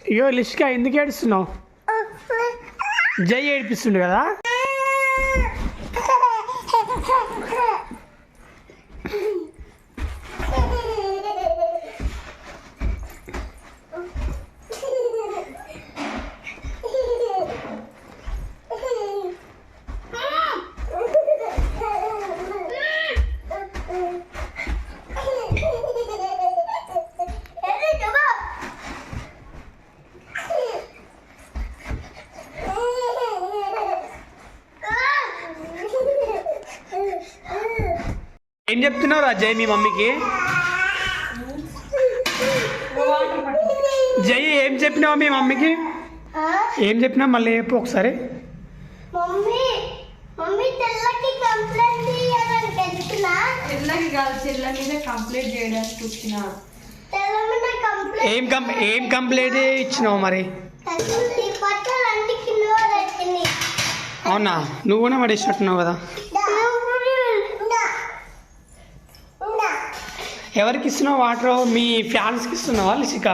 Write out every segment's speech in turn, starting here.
అయ్యో లిషిక ఎందుకు ఏడుస్తున్నావు? జై ఏడిపిస్తుండు కదా. ఏం చెప్తున్నావు రా జై మీ మమ్మీకి? జై ఏం చెప్పినావు మీ మమ్మీకి? ఏం చెప్పినావు మళ్ళీ చెప్పు ఒకసారి. ఏం కంప్లైంట్ ఇచ్చినావు మరి? అవునా, నువ్వు కూడా పడేసినట్టున్నావు కదా. ఎవరికి ఇస్తున్నావు వాటర్? మీ ఫ్యాన్స్కి ఇస్తున్నావా లిషిక?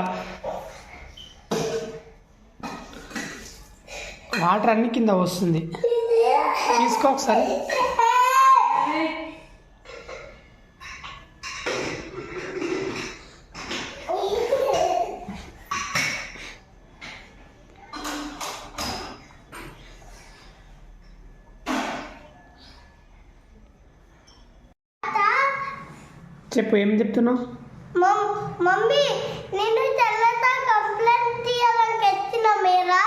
వాటర్ అన్ని కింద వస్తుంది, తీసుకో ఒకసారి. చెప్పు, ఏం చెప్తున్నావు? మమ్మీ నేను తెల్లతా కంప్లైంట్ తీయాలని ఎత్తిన మీరా